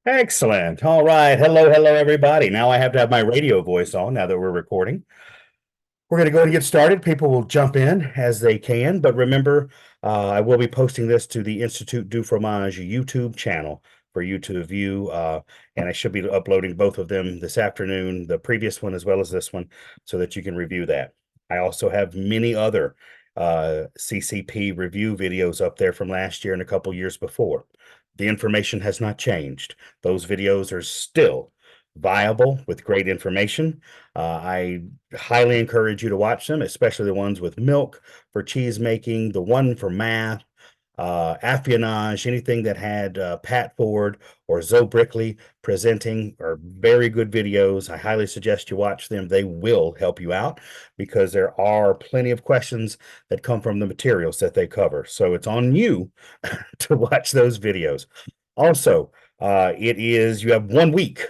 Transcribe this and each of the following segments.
Excellent. All right. Hello, everybody. Now I have to have my radio voice on now that we're recording. We're going to go ahead and get started. People will jump in as they can, but remember, I will be posting this to the Institute du Fromage YouTube channel for you to view, and I should be uploading both of them this afternoon, the previous one as well as this one, so that you can review that. I also have many other CCP review videos up there from last year and a couple years before. The information has not changed. Those videos are still viable with great information. I highly encourage you to watch them, especially the ones with milk for cheese making, the one for math, affianage, anything that had Pat Ford or Zoe Brickley presenting are very good videos. I highly suggest you watch them. They will help you out because there are plenty of questions that come from the materials that they cover. So it's on you to watch those videos. Also, you have 1 week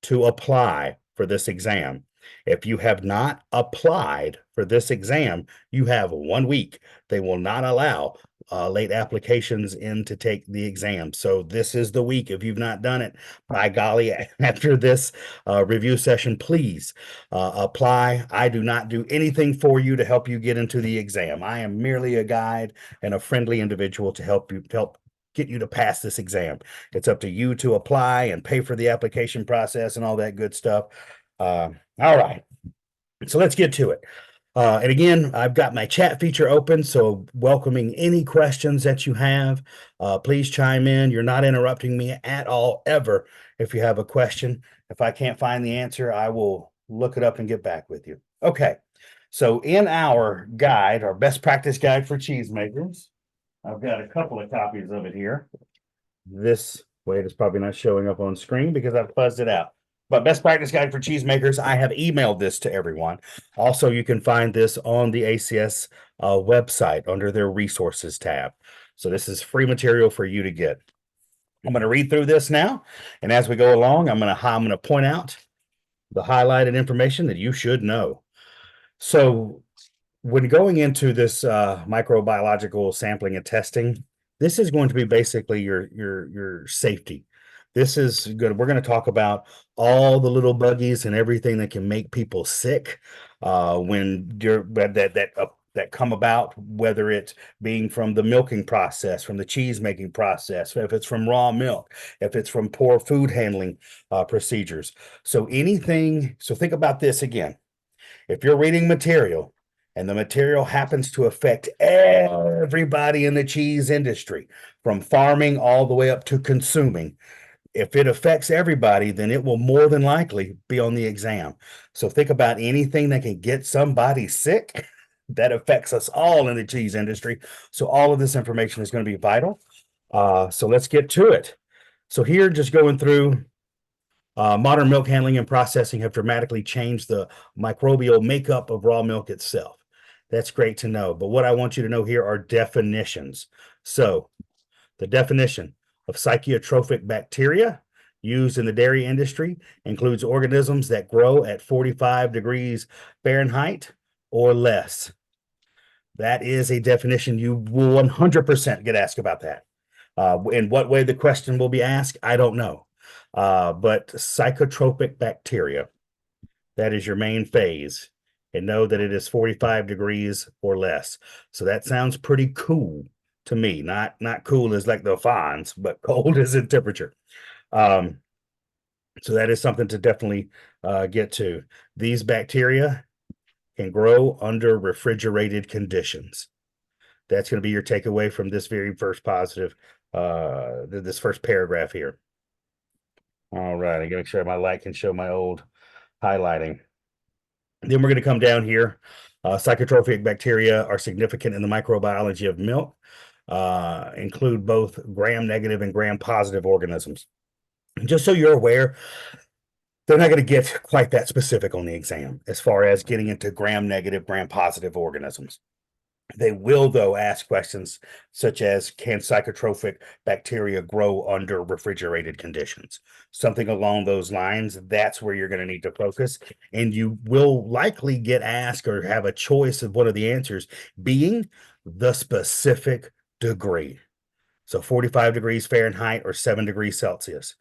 to apply for this exam. If you have not applied for this exam, you have 1 week. They will not allow late applications in to take the exam. So this is the week. If you've not done it, by golly, after this review session, please apply. I do not do anything for you to help you get into the exam. I am merely a guide and a friendly individual to help get you to pass this exam. It's up to you to apply and pay for the application process and all that good stuff. All right, so let's get to it. And again, I've got my chat feature open, so welcoming any questions that you have. Please chime in. You're not interrupting me at all, ever. If you have a question, if I can't find the answer, I will look it up and get back with you. Okay, so in our guide, our best practice guide for cheesemakers, I've got a couple of copies of it here. This way it's probably not showing up on screen because I've fuzzed it out. But best practice guide for cheesemakers, I have emailed this to everyone. Also, you can find this on the ACS website under their resources tab. So this is free material for you to get. I'm going to read through this now, and as we go along, I'm going to point out the highlighted information that you should know. So when going into this microbiological sampling and testing, this is going to be basically your safety. This is good. We're going to talk about all the little buggies and everything that can make people sick when you're that come about, whether it's being from the milking process, from the cheese making process, if it's from raw milk, if it's from poor food handling procedures. So anything. So think about this again. If you're reading material and the material happens to affect everybody in the cheese industry, from farming all the way up to consuming, if it affects everybody, then it will more than likely be on the exam. So think about anything that can get somebody sick that affects us all in the cheese industry. So all of this information is going to be vital. So let's get to it. So here, just going through modern milk handling and processing have dramatically changed the microbial makeup of raw milk itself. That's great to know. But what I want you to know here are definitions. So, the definition of psychotrophic bacteria used in the dairy industry includes organisms that grow at 45 degrees Fahrenheit or less. That is a definition. You will 100% get asked about that. In what way the question will be asked, I don't know. But psychotropic bacteria, that is your main phase. And know that it is 45 degrees or less. So that sounds pretty cool to me. Not cool as like the fawns, but cold as in temperature. Um, so that is something to definitely get to. These bacteria can grow under refrigerated conditions. That's going to be your takeaway from this very first positive, this first paragraph here. All right, I gotta make sure my light can show my old highlighting. Then we're going to come down here. Psychotrophic bacteria are significant in the microbiology of milk, include both gram-negative and gram-positive organisms. Just so you're aware, they're not going to get quite that specific on the exam as far as getting into gram-negative, gram-positive organisms. They will, though, ask questions such as, can psychotrophic bacteria grow under refrigerated conditions? Something along those lines. That's where you're going to need to focus. And you will likely get asked or have a choice of one of the answers being the specific degree. So 45 degrees Fahrenheit or 7 degrees Celsius.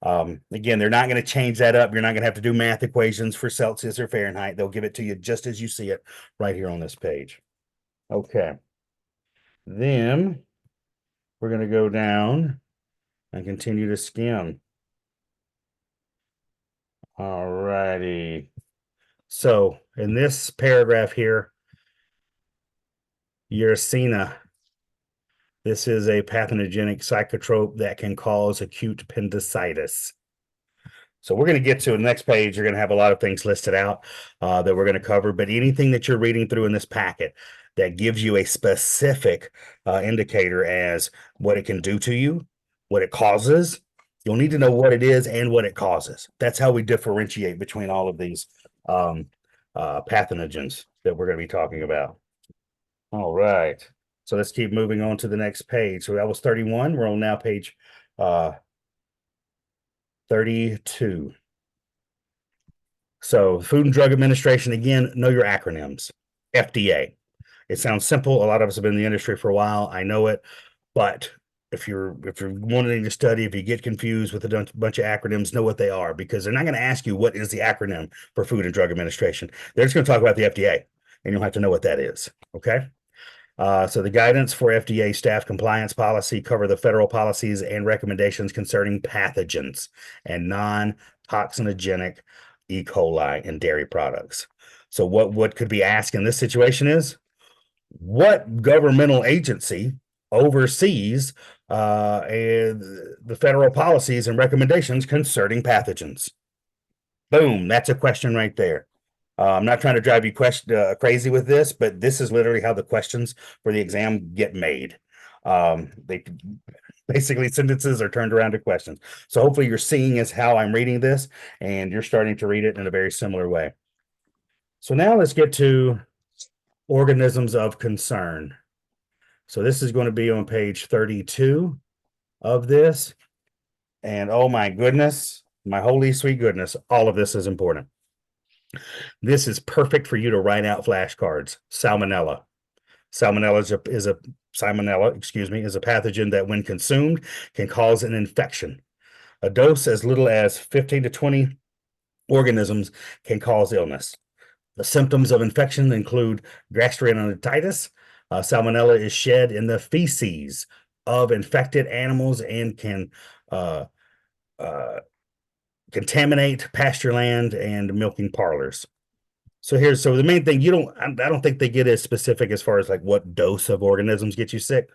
Again, they're not going to change that up. You're not going to have to do math equations for Celsius or Fahrenheit. They'll give it to you just as you see it right here on this page. Okay. Then we're going to go down and continue to skim. All righty. So in this paragraph here, Yersinia. This is a pathogenic psychotrope that can cause acute appendicitis. So we're going to get to the next page. You're going to have a lot of things listed out that we're going to cover. But anything that you're reading through in this packet that gives you a specific indicator as what it can do to you, what it causes, you'll need to know what it is and what it causes. That's how we differentiate between all of these pathogens that we're going to be talking about. All right. So let's keep moving on to the next page. So that was 31. We're on now page 32. So Food and Drug Administration, again, know your acronyms. FDA. It sounds simple. A lot of us have been in the industry for a while. I know it. But if you're wanting to study, if you get confused with a bunch of acronyms, know what they are, because they're not going to ask you what is the acronym for Food and Drug Administration. They're just going to talk about the FDA, and you'll have to know what that is. Okay. So the guidance for FDA staff compliance policy cover the federal policies and recommendations concerning pathogens and non-toxinogenic E. coli in dairy products. So what could be asked in this situation is, what governmental agency oversees the federal policies and recommendations concerning pathogens? Boom, that's a question right there. I'm not trying to drive you crazy with this, but this is literally how the questions for the exam get made. They basically, sentences are turned around to questions. So hopefully you're seeing as how I'm reading this, and you're starting to read it in a very similar way. So now let's get to organisms of concern. So this is going to be on page 32 of this. And oh my goodness, my holy sweet goodness, all of this is important. This is perfect for you to write out flashcards. Salmonella. Salmonella is a pathogen that, when consumed, can cause an infection. A dose as little as 15 to 20 organisms can cause illness. The symptoms of infection include gastroenteritis. Salmonella is shed in the feces of infected animals and can contaminate pasture land and milking parlors. So the main thing, I don't think they get as specific as far as like what dose of organisms get you sick.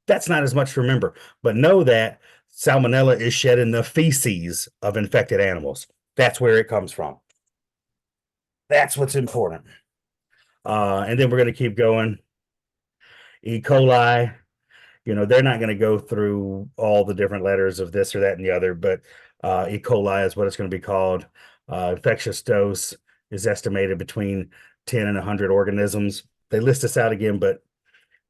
That's not as much to remember, but know that salmonella is shed in the feces of infected animals. That's where it comes from. That's what's important. And then we're going to keep going. E. coli, they're not going to go through all the different letters of this or that and the other, but E. coli is what it's going to be called. Infectious dose is estimated between 10 and 100 organisms. They list this out again, but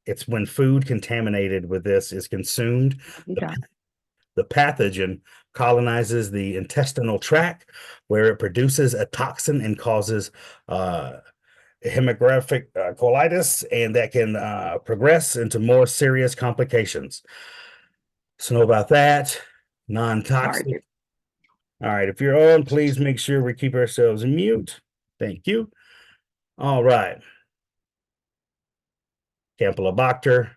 it's when food contaminated with this is consumed. Okay. The pathogen colonizes the intestinal tract, where it produces a toxin and causes hemorrhagic colitis, and that can progress into more serious complications. So know about that. Non-toxic. All right, if you're on, please make sure we keep ourselves mute. Thank you. All right. Campylobacter.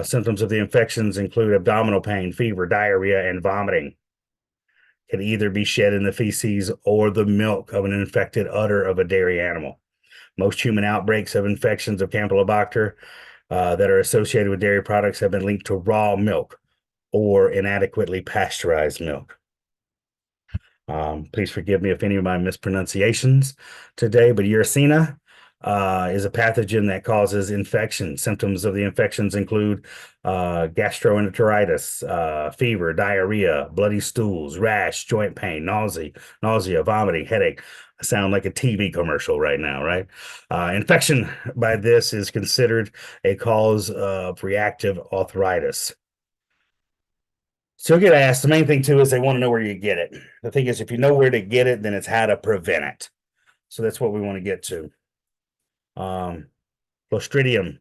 Symptoms of the infections include abdominal pain, fever, diarrhea, and vomiting. Can either be shed in the feces or the milk of an infected udder of a dairy animal. Most human outbreaks of infections of Campylobacter that are associated with dairy products have been linked to raw milk or inadequately pasteurized milk. Please forgive me if any of my mispronunciations today, but Yersinia is a pathogen that causes infection. Symptoms of the infections include gastroenteritis, fever, diarrhea, bloody stools, rash, joint pain, nausea, vomiting, headache. I sound like a TV commercial right now, right? Infection by this is considered a cause of reactive arthritis. So you'll get asked. The main thing too is they want to know where you get it. The thing is, if you know where to get it, then it's how to prevent it. So that's what we want to get to. Clostridium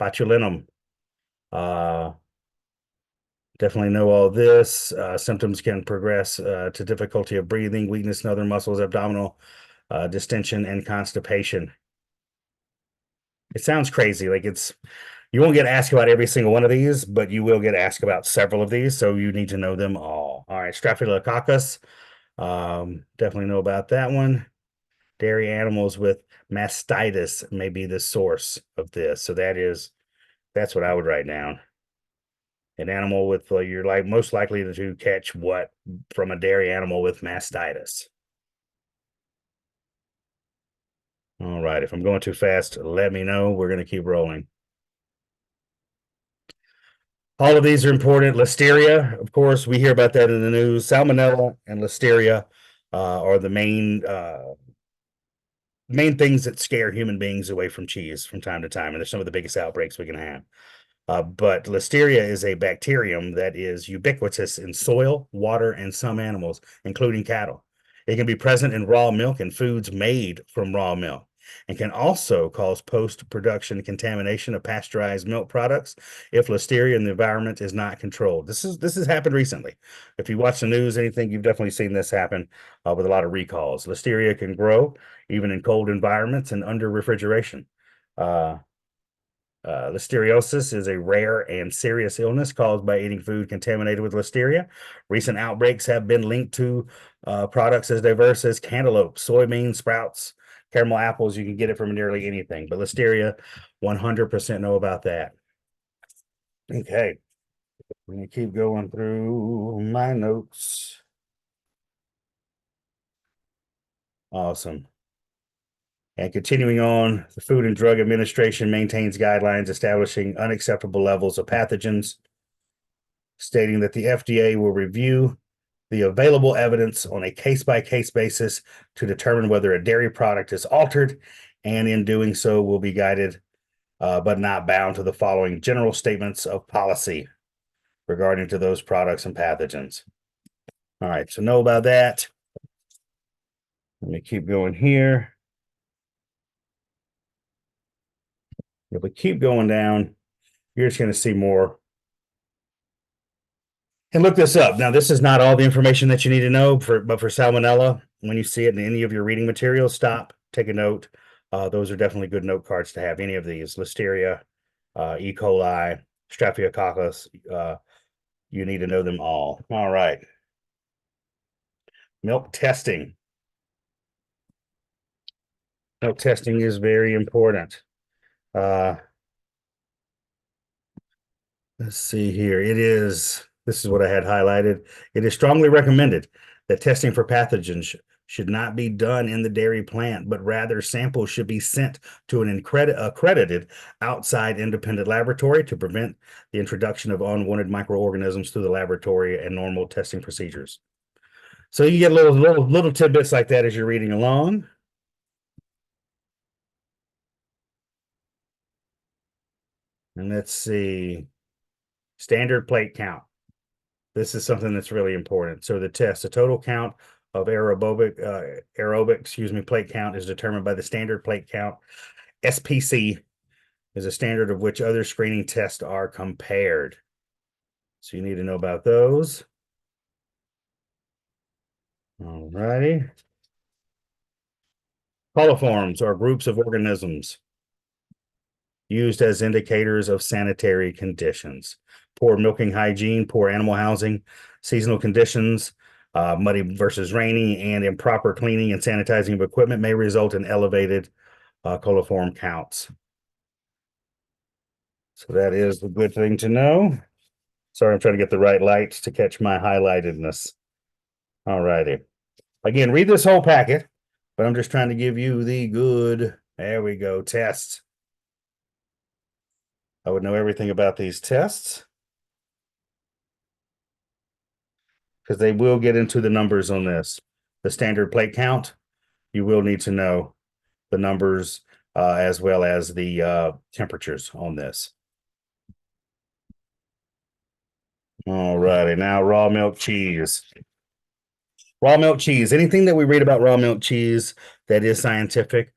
botulinum, Definitely know all this. Symptoms can progress to difficulty of breathing, weakness in other muscles, abdominal distension, and constipation. It sounds crazy. Like you won't get asked about every single one of these, but you will get asked about several of these, so you need to know them all. All right, Staphylococcus. Definitely know about that one. Dairy animals with mastitis may be the source of this. So that's what I would write down. An animal with you're like most likely to catch what from a dairy animal with mastitis. All right, if I'm going too fast, let me know. We're going to keep rolling. All of these are important. Listeria, of course, we hear about that in the news. Salmonella and listeria are the main things that scare human beings away from cheese from time to time, and they're some of the biggest outbreaks we can have. But Listeria is a bacterium that is ubiquitous in soil, water, and some animals, including cattle. It can be present in raw milk and foods made from raw milk, and can also cause post-production contamination of pasteurized milk products if Listeria in the environment is not controlled. This has happened recently. If you watch the news, anything, you've definitely seen this happen with a lot of recalls. Listeria can grow even in cold environments and under refrigeration. Uh, Listeriosis is a rare and serious illness caused by eating food contaminated with listeria. Recent outbreaks have been linked to products as diverse as cantaloupe, soybean sprouts, caramel apples. You can get it from nearly anything, but listeria, 100% know about that. Okay, we're going to keep going through my notes. Awesome. And continuing on, the Food and Drug Administration maintains guidelines establishing unacceptable levels of pathogens, stating that the FDA will review the available evidence on a case-by-case basis to determine whether a dairy product is altered, and in doing so will be guided but not bound to the following general statements of policy regarding to those products and pathogens. All right, so know about that. Let me keep going here. If we keep going down, you're just going to see more. And look this up. Now, this is not all the information that you need to know, but for salmonella, when you see it in any of your reading materials, stop, take a note. Those are definitely good note cards to have. Any of these, Listeria, E. coli, Staphylococcus, you need to know them all. All right. Milk testing. Milk testing is very important. Let's see here. This is what I had highlighted. It is strongly recommended that testing for pathogens should not be done in the dairy plant, but rather samples should be sent to an accredited outside independent laboratory to prevent the introduction of unwanted microorganisms through the laboratory and normal testing procedures. So you get little tidbits like that as you're reading along. And let's see. Standard plate count. This is something that's really important. So the total count of aerobic plate count is determined by the standard plate count. SPC is a standard of which other screening tests are compared. So you need to know about those. All righty. Coliforms are groups of organisms used as indicators of sanitary conditions. Poor milking hygiene, poor animal housing, seasonal conditions, muddy versus rainy, and improper cleaning and sanitizing of equipment may result in elevated coliform counts. So that is a good thing to know. Sorry, I'm trying to get the right lights to catch my highlightedness. All righty. Again, read this whole packet, but I'm just trying to give you the good, there we go, tests. I would know everything about these tests because they will get into the numbers on this. The standard plate count, you will need to know the numbers as well as the temperatures on this. All righty, now raw milk cheese. Raw milk cheese, anything that we read about raw milk cheese that is scientific,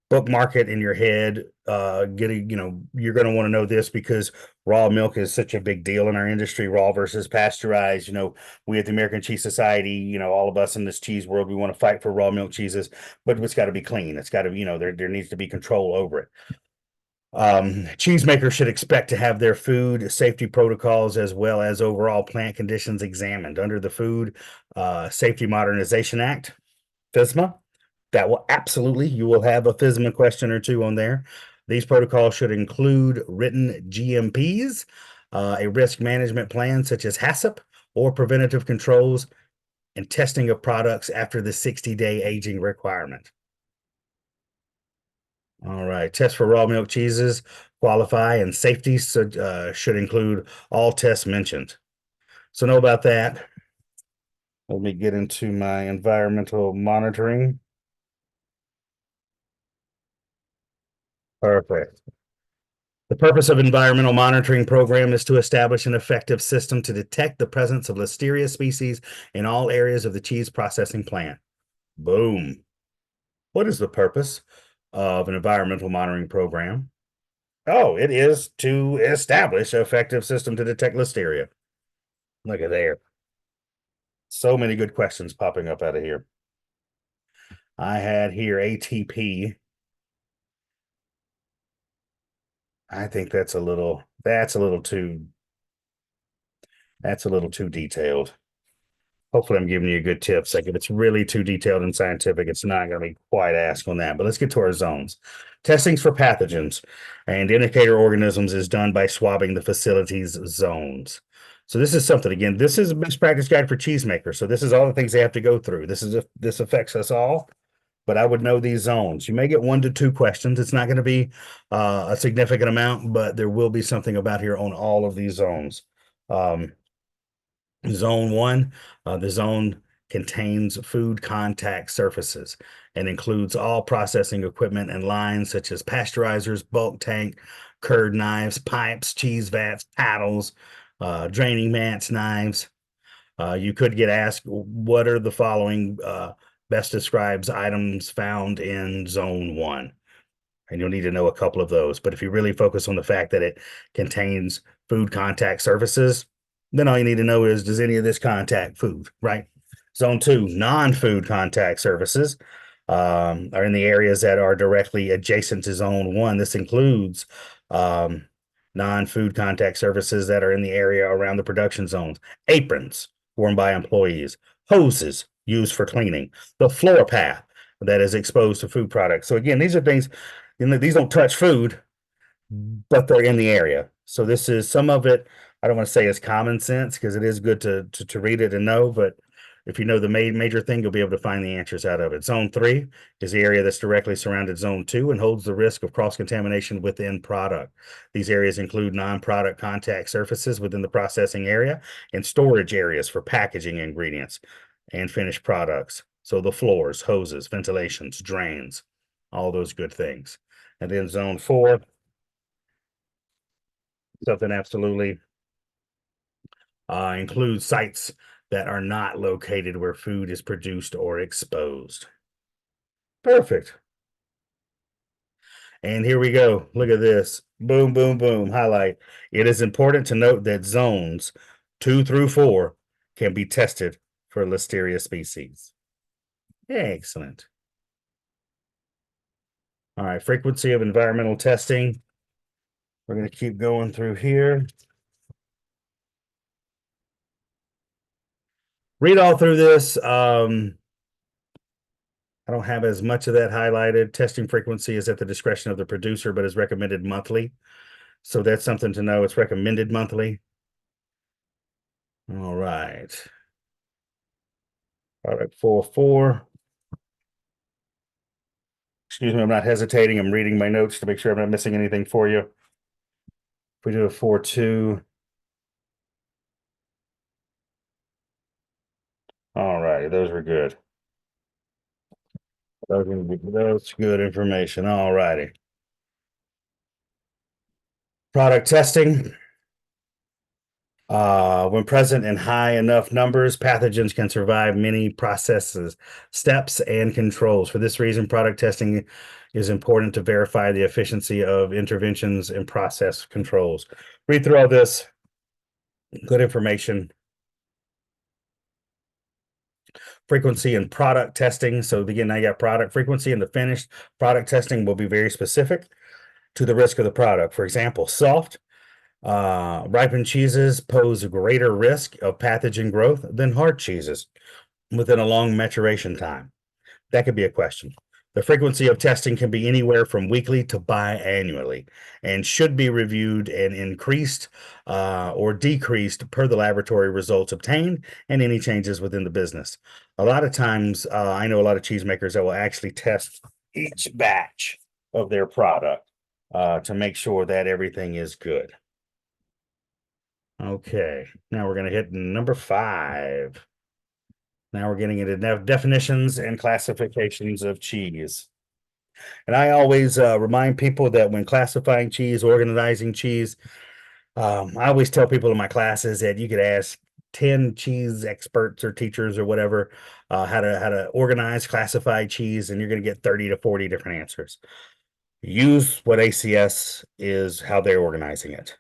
bookmark it in your head. getting, you're going to want to know this because raw milk is such a big deal in our industry, raw versus pasteurized. We at the American Cheese Society, all of us in this cheese world, we want to fight for raw milk cheeses, but it's got to be clean. It's got to, there needs to be control over it. Cheesemakers should expect to have their food safety protocols as well as overall plant conditions examined under the Food Safety Modernization Act, FSMA. That will absolutely, you will have a FSMA question or two on there. These protocols should include written GMPs, a risk management plan such as HACCP, or preventative controls and testing of products after the 60-day aging requirement. All right, tests for raw milk cheeses qualify and safety should include all tests mentioned. So know about that. Let me get into my environmental monitoring. Perfect. The purpose of environmental monitoring program is to establish an effective system to detect the presence of Listeria species in all areas of the cheese processing plant. Boom. What is the purpose of an environmental monitoring program? Oh, it is to establish an effective system to detect Listeria. Look at there. So many good questions popping up out of here. I had here ATP. I think that's a little too detailed. Hopefully I'm giving you good tips. Like if it's really too detailed and scientific, it's not going to be quite asked on that. But let's get to our zones. Testings for pathogens and indicator organisms is done by swabbing the facility's zones. So this is something, again, this is a best practice guide for cheesemakers. So this is all the things they have to go through. This affects us all, but I would know these zones. You may get 1 to 2 questions. It's not going to be a significant amount, but there will be something about here on all of these zones. Zone 1, the zone contains food contact surfaces and includes all processing equipment and lines such as pasteurizers, bulk tank, curd knives, pipes, cheese vats, paddles, draining mats, knives. You could get asked, what are the following best describes items found in zone 1? And you'll need to know a couple of those. But if you really focus on the fact that it contains food contact surfaces, then all you need to know is, does any of this contact food, right? Zone 2, non-food contact surfaces are in the areas that are directly adjacent to zone 1. This includes non-food contact surfaces that are in the area around the production zones, aprons worn by employees, hoses used for cleaning, the floor path that is exposed to food products. So again, these are things, these don't touch food, but they're in the area. So this is some of it. I don't want to say it's common sense because it is good to read it and know, but if you know the major thing, you'll be able to find the answers out of it. Zone 3 is the area that's directly surrounded zone 2 and holds the risk of cross-contamination within product. These areas include non-product contact surfaces within the processing area and storage areas for packaging ingredients and finished products. So the floors, hoses, ventilations, drains, all those good things. And then zone 4, something absolutely includes sites that are not located where food is produced or exposed. Perfect. And here we go. Look at this. Boom, boom, boom. Highlight. It is important to note that zones 2 through 4 can be tested for Listeria species. Excellent. All right, frequency of environmental testing. We're going to keep going through here. Read all through this. I don't have as much of that highlighted. Testing frequency is at the discretion of the producer, but is recommended monthly. So that's something to know. It's recommended monthly. All right. Product 4.4. Excuse me, I'm not hesitating. I'm reading my notes to make sure I'm not missing anything for you. If we do a 4.2. All right, those were good. That's good information. All righty. Product testing. When present in high enough numbers, pathogens can survive many processes, steps, and controls. For this reason, product testing is important to verify the efficiency of interventions and process controls. Read through all this, good information. Frequency and product testing. So again, I got product frequency, and the finished product testing will be very specific to the risk of the product. For example, soft, ripened cheeses pose a greater risk of pathogen growth than hard cheeses within a long maturation time. That could be a question. The frequency of testing can be anywhere from weekly to biannually and should be reviewed and increased or decreased per the laboratory results obtained and any changes within the business. A lot of times, I know a lot of cheesemakers that will actually test each batch of their product to make sure that everything is good. Okay, now we're going to hit number 5. Now we're getting into definitions and classifications of cheese. And I always remind people that when classifying cheese, organizing cheese, I always tell people in my classes that you could ask 10 cheese experts or teachers or whatever how to organize, classify cheese, and you're going to get 30 to 40 different answers. Use what ACS is, how they're organizing it,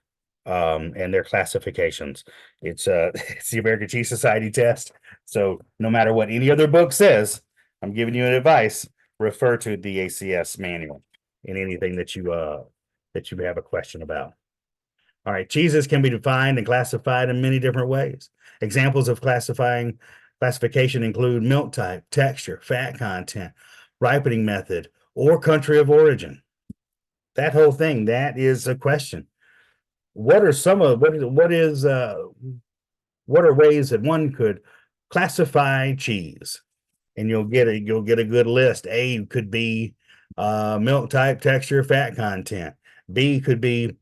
and their classifications. It's it's the American Cheese Society test. So no matter what any other book says, I'm giving you an advice. Refer to the ACS manual in anything that you have a question about. All right, cheeses can be defined and classified in many different ways. Examples of classification include milk type, texture, fat content, ripening method, or country of origin. That whole thing, that is a question. What are some of what are ways that one could classify cheese? And you'll get a good list. A could be milk type, texture, fat content. B could be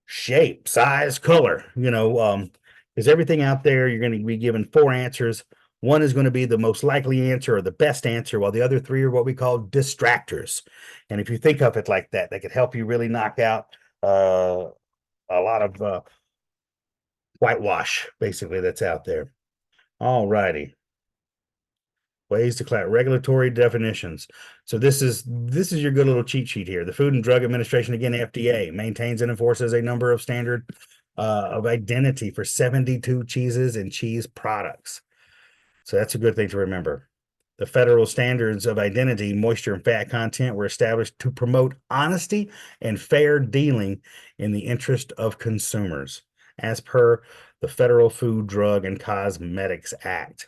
shape, size, color. Because everything out there, you're going to be given 4 answers. One is going to be the most likely answer or the best answer, while the other 3 are what we call distractors. And if you think of it like that, they could help you really knock out a lot of whitewash, basically, that's out there. All righty. Ways to class regulatory definitions. So this is your good little cheat sheet here. The Food and Drug Administration, again, FDA, maintains and enforces a number of standard of identity for 72 cheeses and cheese products. So that's a good thing to remember. The federal standards of identity, moisture, and fat content were established to promote honesty and fair dealing in the interest of consumers, as per the Federal Food, Drug, and Cosmetics Act.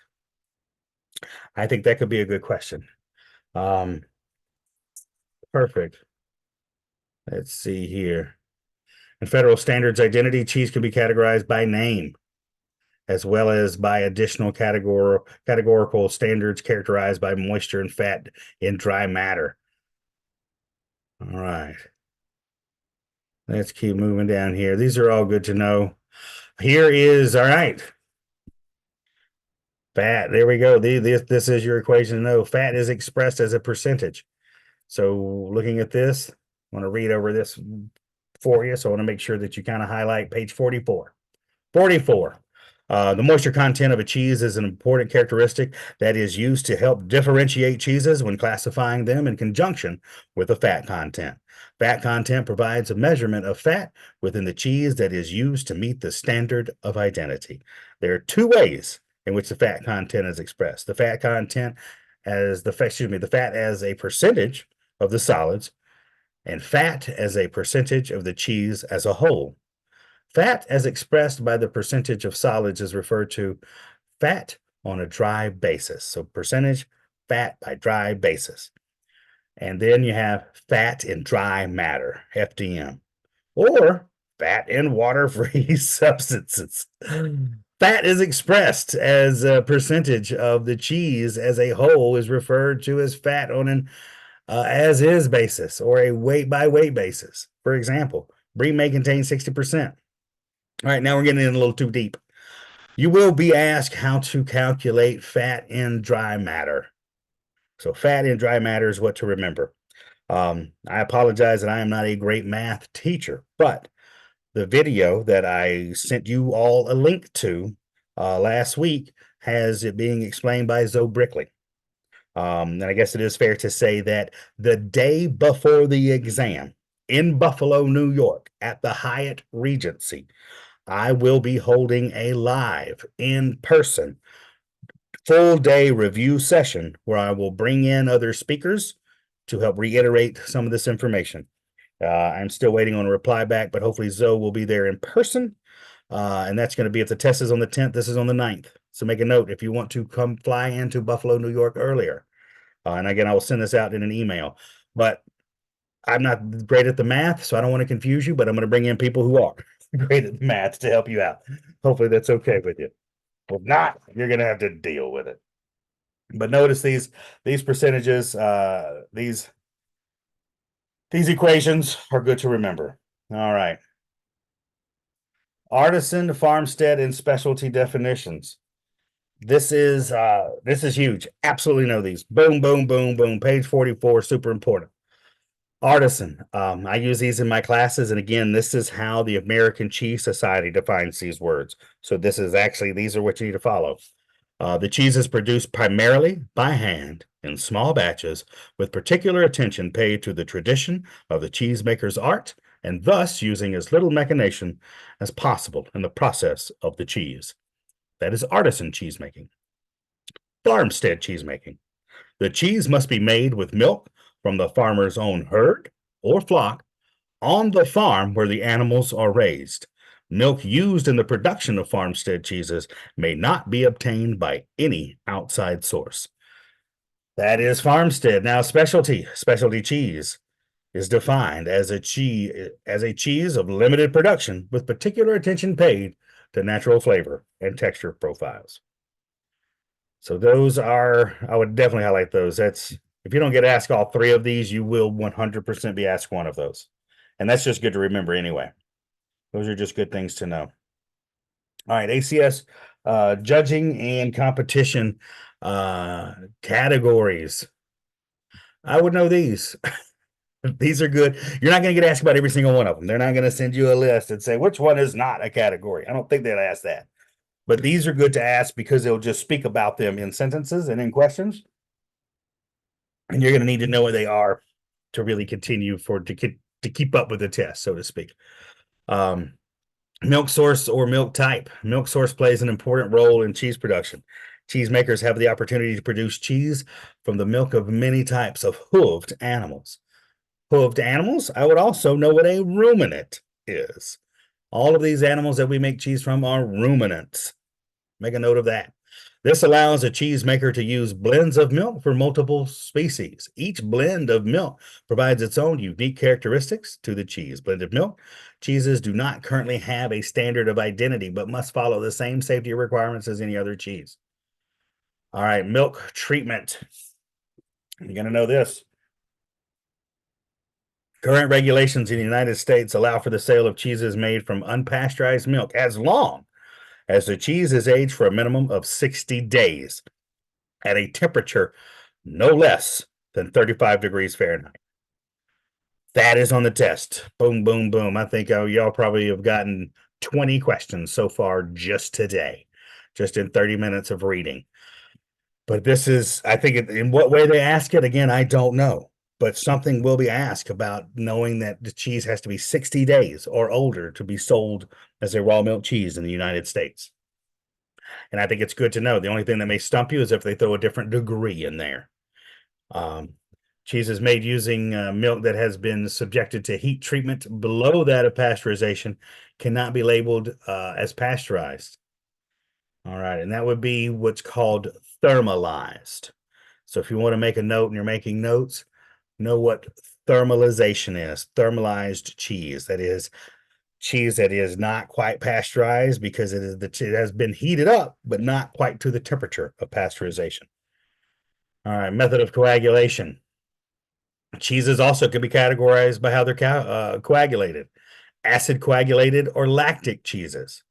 I think that could be a good question. Perfect. Let's see here. In federal standards identity, cheese can be categorized by name, as well as by additional categorical standards characterized by moisture and fat in dry matter. All right. Let's keep moving down here. These are all good to know. Here is, all right. Fat, there we go. This is your equation to know. Fat is expressed as a percentage. So looking at this, I want to read over this for you. So I want to make sure that you kind of highlight page 44. 44. The moisture content of a cheese is an important characteristic that is used to help differentiate cheeses when classifying them in conjunction with the fat content. Fat content provides a measurement of fat within the cheese that is used to meet the standard of identity. There are 2 ways in which the fat content is expressed. The fat content as the fat as a percentage of the solids, and fat as a percentage of the cheese as a whole. Fat as expressed by the percentage of solids is referred to fat on a dry basis. So percentage fat by dry basis. And then you have fat in dry matter, FDM, or fat in water-free substances. Fat is expressed as a percentage of the cheese as a whole is referred to as fat on an as-is basis or a weight-by-weight basis. For example, brie may contain 60%. All right, now we're getting in a little too deep. You will be asked how to calculate fat in dry matter. So fat in dry matter is what to remember. I apologize that I am not a great math teacher, but the video that I sent you all a link to last week has it being explained by Zoe Brickley. And I guess it is fair to say that the day before the exam in Buffalo, New York, at the Hyatt Regency, I will be holding a live in person full day review session where I will bring in other speakers to help reiterate some of this information. I'm still waiting on a reply back, but hopefully Zoe will be there in person. And that's going to be, if the test is on the 10th, this is on the 9th. So make a note if you want to come fly into Buffalo, New York earlier. And again, I will send this out in an email. But I'm not great at the math, so I don't want to confuse you, but I'm going to bring in people who are great at math to help you out. Hopefully that's okay with you. If not, you're going to have to deal with it. But notice these percentages, these equations are good to remember. All right. Artisan, farmstead, and specialty definitions. This is huge. Absolutely know these. Boom, boom, boom, boom. Page 44, super important. Artisan. I use these in my classes, and again, this is how the American Cheese Society defines these words. So this is actually, these are what you need to follow. The cheese is produced primarily by hand in small batches, with particular attention paid to the tradition of the cheesemaker's art, and thus using as little machination as possible in the process of the cheese. That is artisan cheesemaking. Farmstead cheesemaking. The cheese must be made with milk from the farmer's own herd or flock on the farm where the animals are raised. Milk used in the production of farmstead cheeses may not be obtained by any outside source. That is farmstead. Now, specialty cheese is defined as a cheese of limited production with particular attention paid to natural flavor and texture profiles. So those are, I would definitely highlight those. That's, if you don't get asked all three of these, you will 100% be asked one of those. And that's just good to remember anyway. Those are just good things to know. All right, ACS judging and competition categories. I would know these. These are good. You're not going to get asked about every single one of them. They're not going to send you a list and say, which one is not a category? I don't think they'll ask that. But these are good to ask because they'll just speak about them in sentences and in questions. And you're going to need to know what they are to really continue to keep up with the test, so to speak. Milk source or milk type. Milk source plays an important role in cheese production. Cheesemakers have the opportunity to produce cheese from the milk of many types of hooved animals. Hooved animals, I would also know what a ruminant is. All of these animals that we make cheese from are ruminants. Make a note of that. This allows a cheesemaker to use blends of milk for multiple species. Each blend of milk provides its own unique characteristics to the cheese. Blended milk cheeses do not currently have a standard of identity, but must follow the same safety requirements as any other cheese. All right, milk treatment. You're going to know this. Current regulations in the United States allow for the sale of cheeses made from unpasteurized milk as long as the cheese is aged for a minimum of 60 days at a temperature no less than 35 degrees Fahrenheit. That is on the test. Boom, boom, boom. I think y'all probably have gotten 20 questions so far just today, just in 30 minutes of reading. But this is, I think, in what way they ask it, again, I don't know. But something will be asked about knowing that the cheese has to be 60 days or older to be sold as a raw milk cheese in the United States. And I think it's good to know. The only thing that may stump you is if they throw a different degree in there. Cheese is made using milk that has been subjected to heat treatment below that of pasteurization, cannot be labeled as pasteurized. All right, and that would be what's called thermalized. So if you want to make a note and you're making notes, know what thermalization is. Thermalized cheese, that is cheese that is not quite pasteurized because it has been heated up, but not quite to the temperature of pasteurization. All right, method of coagulation. Cheeses also can be categorized by how they're coagulated. Acid coagulated or lactic cheeses.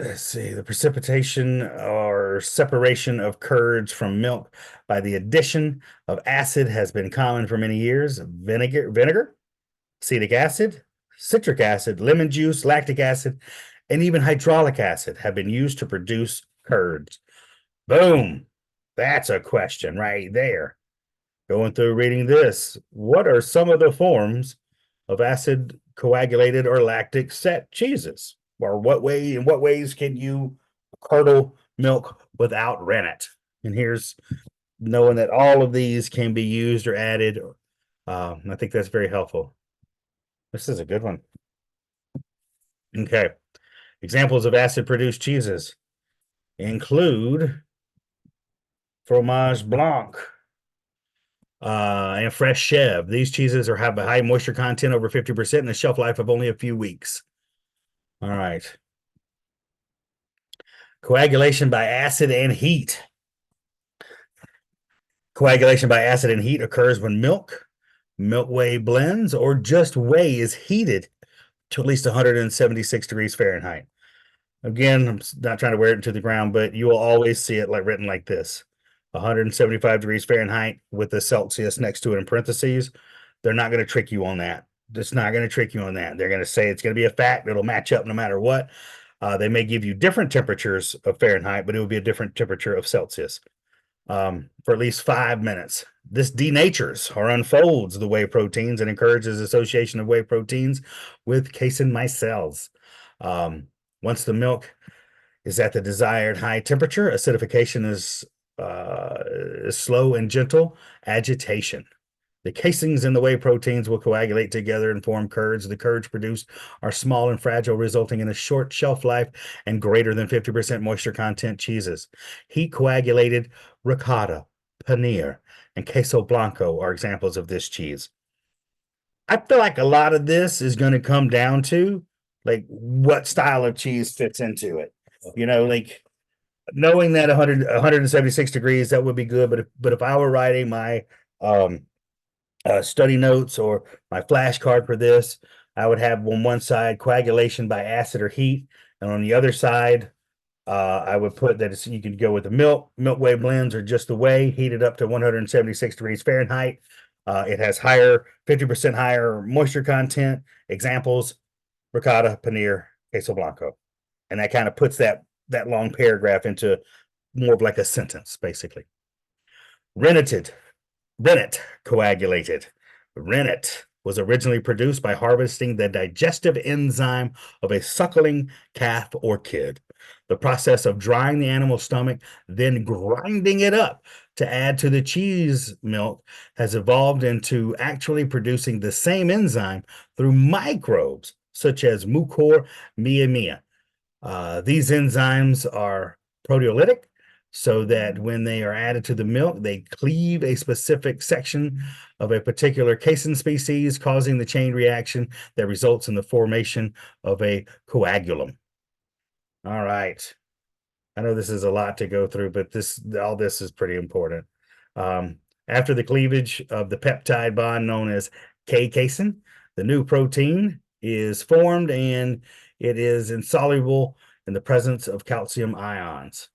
Let's see, the precipitation or separation of curds from milk by the addition of acid has been common for many years. Vinegar, acetic acid, citric acid, lemon juice, lactic acid, and even hydraulic acid have been used to produce curds. Boom. That's a question right there. Going through reading this, what are some of the forms of acid coagulated or lactic set cheeses? Or in what ways can you curdle milk without rennet? And here's knowing that all of these can be used or added. I think that's very helpful. This is a good one. Okay. Examples of acid produced cheeses include fromage blanc, and fresh chev. These cheeses have a high moisture content, over 50%, and a shelf life of only a few weeks. All right. Coagulation by acid and heat. Coagulation by acid and heat occurs when milk whey blends, or just whey is heated to at least 176 degrees Fahrenheit. Again, I'm not trying to wear it into the ground, but you will always see it written like this: 175 degrees Fahrenheit with the Celsius next to it in parentheses. They're not going to trick you on that. It's not going to trick you on that. They're going to say it's going to be a fact. It'll match up no matter what. They may give you different temperatures of Fahrenheit, but it will be a different temperature of Celsius for at least 5 minutes. This denatures or unfolds the whey proteins and encourages association of whey proteins with casein micelles. Once the milk is at the desired high temperature, acidification is slow and gentle agitation. The casings in the whey proteins will coagulate together and form curds. The curds produced are small and fragile, resulting in a short shelf life and greater than 50% moisture content cheeses. Heat coagulated ricotta, paneer, and queso blanco are examples of this cheese. I feel like a lot of this is going to come down to like what style of cheese fits into it. Like knowing that 176 degrees, that would be good. But if I were writing my study notes or my flashcard for this, I would have on one side coagulation by acid or heat, and on the other side, I would put that you can go with the milk whey blends, or just the whey heated up to 176 degrees Fahrenheit. It has 50% higher moisture content. Examples: ricotta, paneer, queso blanco, and that kind of puts that long paragraph into more of like a sentence, basically. Rennet coagulated. Rennet was originally produced by harvesting the digestive enzyme of a suckling calf or kid. The process of drying the animal's stomach, then grinding it up to add to the cheese milk, has evolved into actually producing the same enzyme through microbes such as Mucor mia. These enzymes are proteolytic, so that when they are added to the milk, they cleave a specific section of a particular casein species, causing the chain reaction that results in the formation of a coagulum. All right. I know this is a lot to go through, but all this is pretty important. After the cleavage of the peptide bond known as K-casein, the new protein is formed, and it is insoluble in the presence of calcium ions.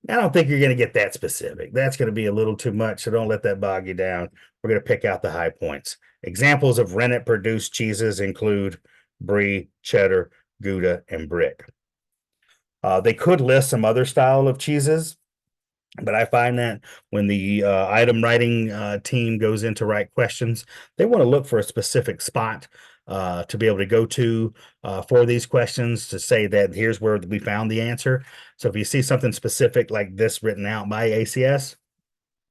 I don't think you're going to get that specific. That's going to be a little too much, so don't let that bog you down. We're going to pick out the high points. Examples of rennet-produced cheeses include brie, cheddar, Gouda, and Brick. They could list some other style of cheeses, but I find that when the item writing team goes in to write questions, they want to look for a specific spot to be able to go to for these questions, to say that here's where we found the answer. So if you see something specific like this written out by ACS,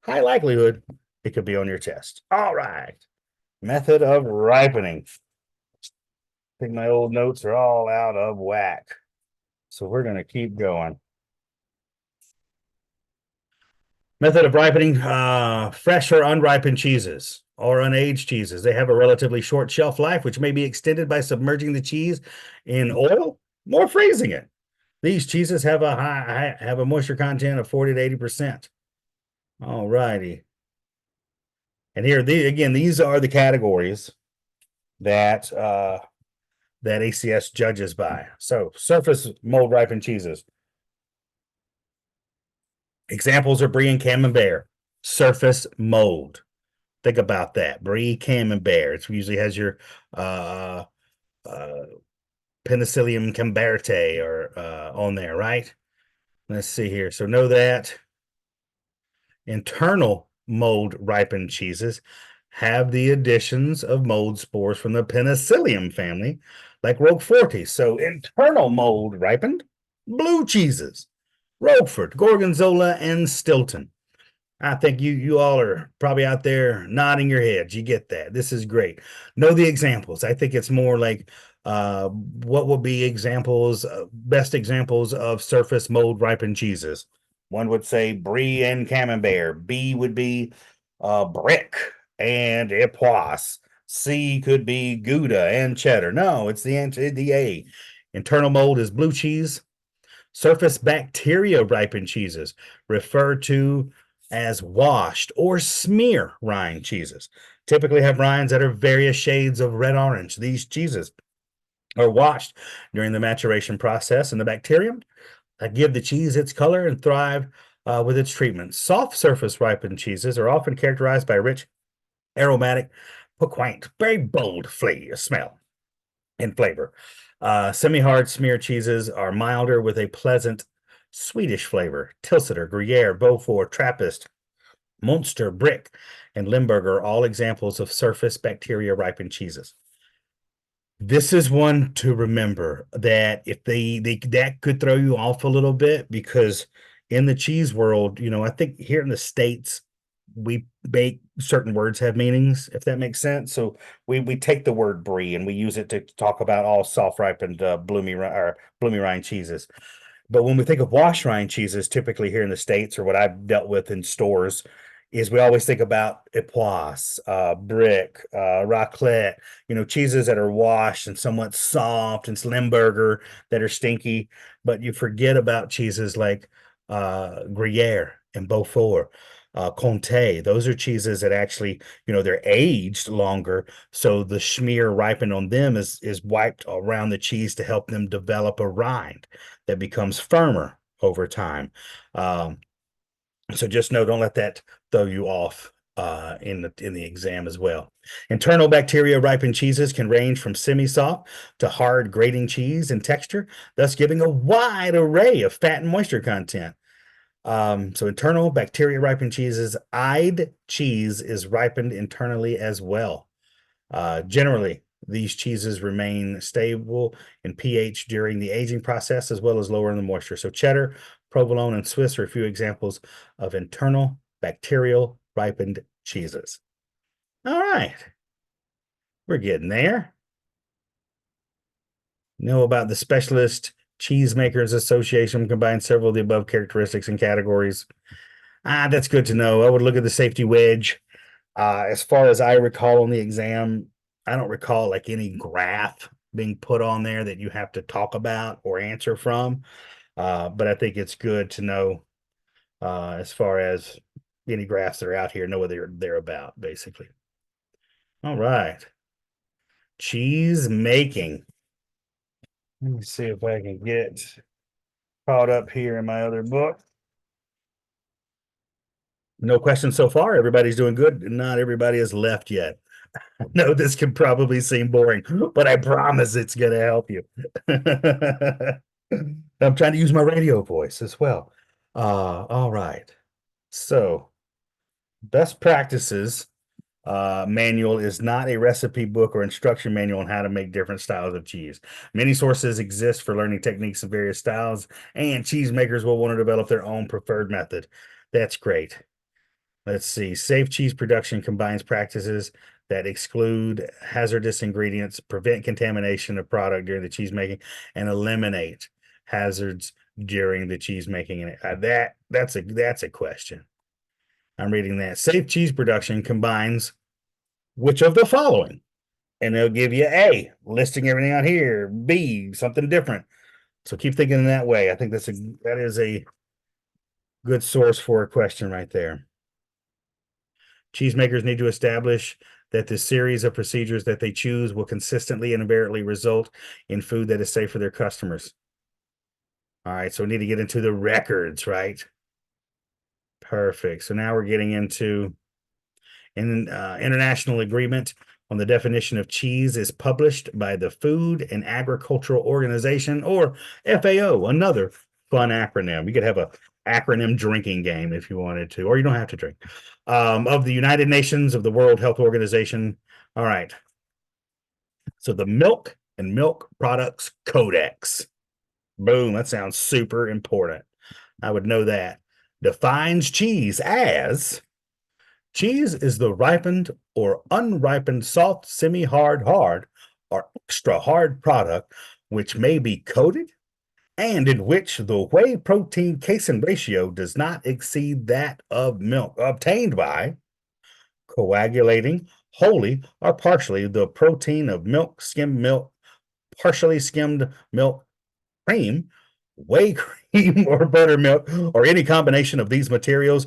high likelihood it could be on your test. All right. Method of ripening. I think my old notes are all out of whack, so we're going to keep going. Method of ripening: fresh or unripened cheeses or unaged cheeses. They have a relatively short shelf life, which may be extended by submerging the cheese in oil or freezing it. These cheeses have a moisture content of 40 to 80%. All righty. And here, these are the categories that ACS judges by. So, surface mold ripened cheeses. Examples are brie and camembert. Surface mold. Think about that. Brie, camembert. It usually has your Penicillium camberte or on there, right? Let's see here. So know that. Internal mold ripened cheeses have the additions of mold spores from the Penicillium family, like Roquefort. So internal mold ripened blue cheeses, Roquefort, Gorgonzola, and Stilton. I think you all are probably out there nodding your heads. You get that. This is great. Know the examples. I think it's more like what would be examples, best examples of surface mold ripened cheeses. One would say Brie and Camembert. B would be Brick and Epoisse. C could be Gouda and cheddar. No, it's the answer. The A. Internal mold is blue cheese. Surface bacteria ripened cheeses referred to as washed or smear rind cheeses. Typically have rinds that are various shades of red orange. These cheeses are washed during the maturation process, and the bacterium that give the cheese its color and thrive with its treatment. Soft surface ripened cheeses are often characterized by rich, aromatic, piquant, very bold smell and flavor. Semi-hard smear cheeses are milder with a pleasant Swedish flavor. Tilsiter, Gruyere, Beaufort, Trappist, Munster, Brick, and Limburger are all examples of surface bacteria ripened cheeses. This is one to remember that if they that could throw you off a little bit, because in the cheese world, I think here in the States, we make certain words have meanings, if that makes sense. So we take the word brie and we use it to talk about all soft ripened bloomy rind cheeses. But when we think of wash rind cheeses, typically here in the States, or what I've dealt with in stores, is we always think about Epoisse, Brick, Raclette, cheeses that are washed and somewhat soft, and Limburger that are stinky. But you forget about cheeses like Gruyere and Beaufort, Comté. Those are cheeses that actually, they're aged longer, so the schmear ripened on them is wiped around the cheese to help them develop a rind that becomes firmer over time. So just know, don't let that throw you off in the exam as well. Internal bacteria ripened cheeses can range from semi-soft to hard grating cheese in texture, thus giving a wide array of fat and moisture content. So internal bacteria ripened cheeses, eyed cheese is ripened internally as well. Generally, these cheeses remain stable in pH during the aging process, as well as lower in the moisture. So cheddar, provolone, and Swiss are a few examples of internal bacterial ripened cheeses. All right, we're getting there. Know about the Specialist Cheesemakers Association combines several of the above characteristics and categories. That's good to know. I would look at the safety wedge. As far as I recall on the exam, I don't recall like any graph being put on there that you have to talk about or answer from. But I think it's good to know as far as any graphs that are out here, know what they're about, basically. All right. Cheese making. Let me see if I can get caught up here in my other book. No questions so far. Everybody's doing good. Not everybody has left yet. No, this can probably seem boring, but I promise it's going to help you. I'm trying to use my radio voice as well. All right. So, best practices manual is not a recipe book or instruction manual on how to make different styles of cheese. Many sources exist for learning techniques of various styles, and cheesemakers will want to develop their own preferred method. That's great. Let's see. Safe cheese production combines practices that exclude hazardous ingredients, prevent contamination of product during the cheese making, and eliminate hazards during the cheese making. That's a question. I'm reading that. Safe cheese production combines which of the following? And they'll give you A, listing everything out here, B, something different. So keep thinking in that way. I think that is a good source for a question right there. Cheesemakers need to establish that the series of procedures that they choose will consistently and invariably result in food that is safe for their customers. All right, so we need to get into the records, right? Perfect. So now we're getting into an international agreement on the definition of cheese is published by the Food and Agricultural Organization, or FAO, another fun acronym. You could have a acronym drinking game if you wanted to, or you don't have to drink. Of the United Nations, of the World Health Organization. All right. So the Milk and Milk Products Codex. Boom, that sounds super important. I would know that. Defines cheese as cheese is the ripened or unripened soft, semi-hard, hard, or extra hard product which may be coated and in which the whey protein casein ratio does not exceed that of milk obtained by coagulating wholly or partially the protein of milk, skimmed milk, partially skimmed milk, cream, whey cream, or buttermilk, or any combination of these materials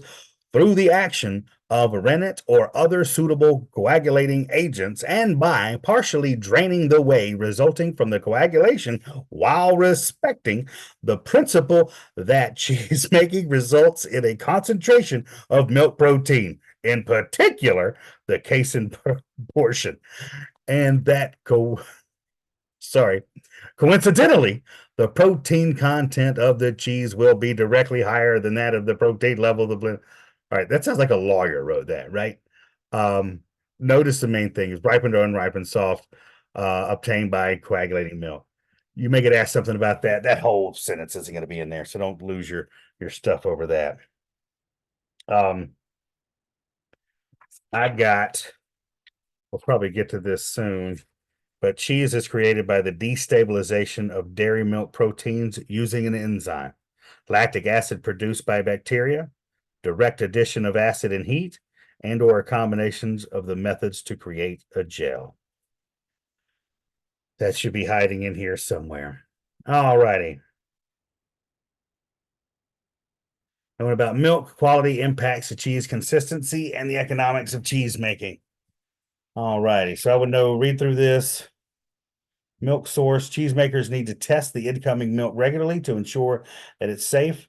through the action of rennet or other suitable coagulating agents and by partially draining the whey resulting from the coagulation while respecting the principle that cheese making results in a concentration of milk protein, in particular the casein portion, and that coincidentally, the protein content of the cheese will be directly higher than that of the protein level of the blend. All right, that sounds like a lawyer wrote that, right? Um, Notice the main thing is ripened or unripened soft, obtained by coagulating milk. You may get asked something about that. That whole sentence isn't going to be in there, so don't lose your stuff over that. We'll probably get to this soon, but cheese is created by the destabilization of dairy milk proteins using an enzyme. Lactic acid produced by bacteria, direct addition of acid and heat, and or combinations of the methods to create a gel. That should be hiding in here somewhere. All righty. And what about milk quality impacts the cheese consistency and the economics of cheese making? All righty. So I would know, read through this. Milk source. Cheesemakers need to test the incoming milk regularly to ensure that it's safe.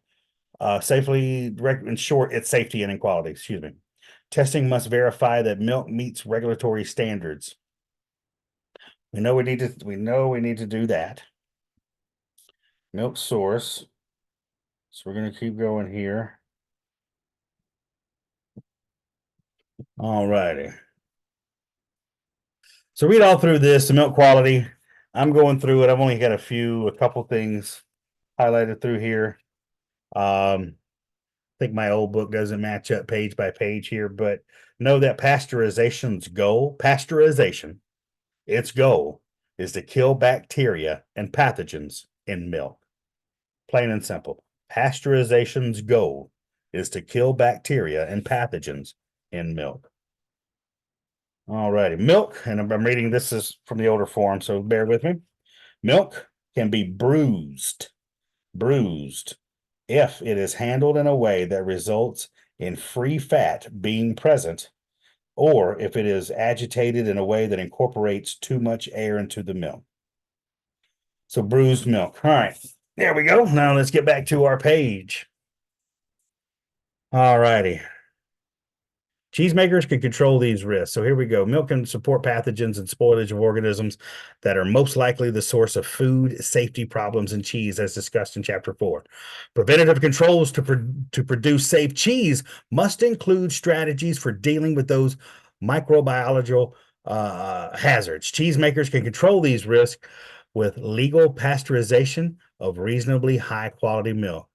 Ensure its safety and quality. Excuse me. Testing must verify that milk meets regulatory standards. We know we need to do that. Milk source. So we're going to keep going here. All righty. So read all through this, the milk quality. I'm going through it. I've only got a couple things highlighted through here. I think my old book doesn't match up page by page here, but know that pasteurization, its goal is to kill bacteria and pathogens in milk. Plain and simple. Pasteurization's goal is to kill bacteria and pathogens in milk. All righty. Milk, and I'm reading this is from the older form, so bear with me. Milk can be bruised if it is handled in a way that results in free fat being present, or if it is agitated in a way that incorporates too much air into the milk. So bruised milk. All right, there we go. Now let's get back to our page. All righty. Cheesemakers can control these risks. So here we go. Milk can support pathogens and spoilage of organisms that are most likely the source of food safety problems in cheese, as discussed in Chapter 4. Preventative controls to produce safe cheese must include strategies for dealing with those microbiological hazards. Cheesemakers can control these risks with legal pasteurization of reasonably high quality milk.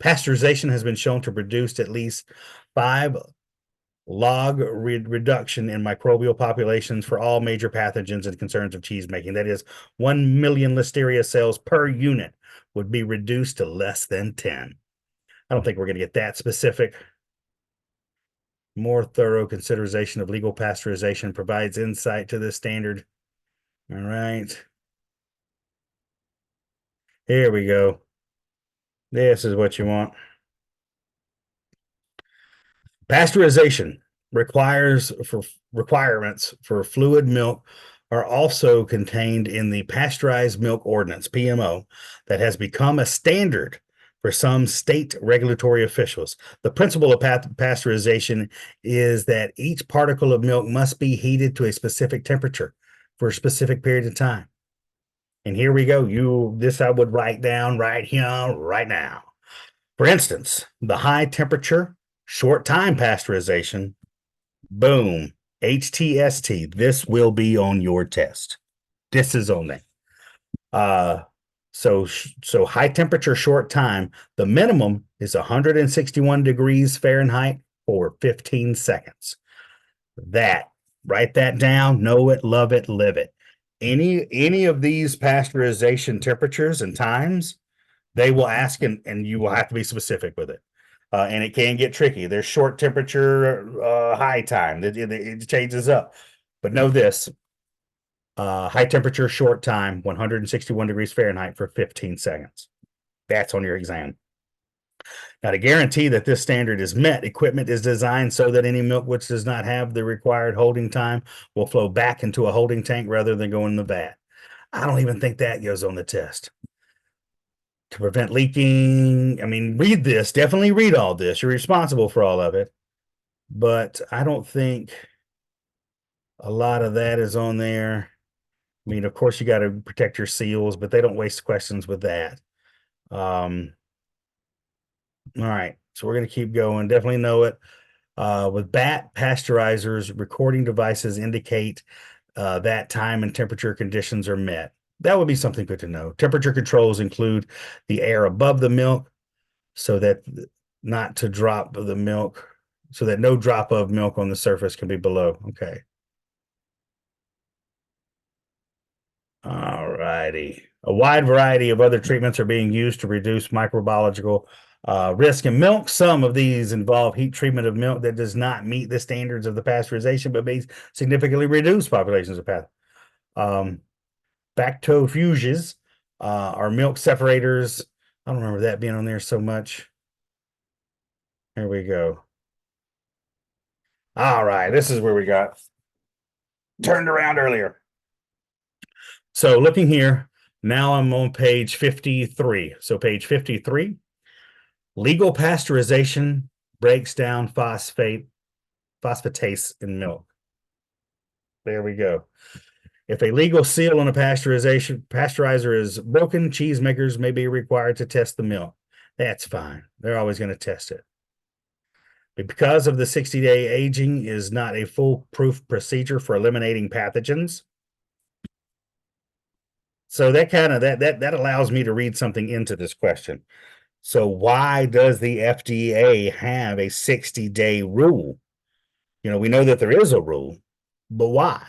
Pasteurization has been shown to produce at least 5 log reduction in microbial populations for all major pathogens and concerns of cheese making. That is, 1 million listeria cells per unit would be reduced to less than 10. I don't think we're going to get that specific. More thorough consideration of legal pasteurization provides insight to this standard. All right. Here we go. This is what you want. Pasteurization requirements for fluid milk are also contained in the Pasteurized Milk Ordinance, PMO, that has become a standard for some state regulatory officials. The principle of pasteurization is that each particle of milk must be heated to a specific temperature for a specific period of time. And here we go. This I would write down right here, right now. For instance, the high temperature, short time pasteurization, boom, HTST. This will be on your test. This is on there. So high temperature, short time, the minimum is 161 degrees Fahrenheit for 15 seconds. Write that down, know it, love it, live it. Any of these pasteurization temperatures and times, they will ask, and you will have to be specific with it. And it can get tricky. There's short temperature, high time. It changes up. But know this, high temperature, short time, 161 degrees Fahrenheit for 15 seconds. That's on your exam. Now, to guarantee that this standard is met, equipment is designed so that any milk which does not have the required holding time will flow back into a holding tank rather than go in the vat. I don't even think that goes on the test. To prevent leaking, I mean, read this. Definitely read all this. You're responsible for all of it. But I don't think a lot of that is on there. I mean, of course, you got to protect your seals, but they don't waste questions with that. All right, so we're going to keep going. Definitely know it. With BAT pasteurizers, recording devices indicate that time and temperature conditions are met. That would be something good to know. Temperature controls include the air above the milk so that not to drop the milk, so that no drop of milk on the surface can be below. Okay. All righty. A wide variety of other treatments are being used to reduce microbiological risk in milk. Some of these involve heat treatment of milk that does not meet the standards of the pasteurization, but may significantly reduce populations of bactofuges are milk separators. I don't remember that being on there so much. Here we go. All right, this is where we got turned around earlier. So looking here, now I'm on page 53. So page 53, legal pasteurization breaks down phosphatase in milk. There we go. If a legal seal on a pasteurizer is broken, cheesemakers may be required to test the milk. That's fine. They're always going to test it. But because of the 60-day aging is not a foolproof procedure for eliminating pathogens. So that allows me to read something into this question. So why does the FDA have a 60-day rule? We know that there is a rule, but why?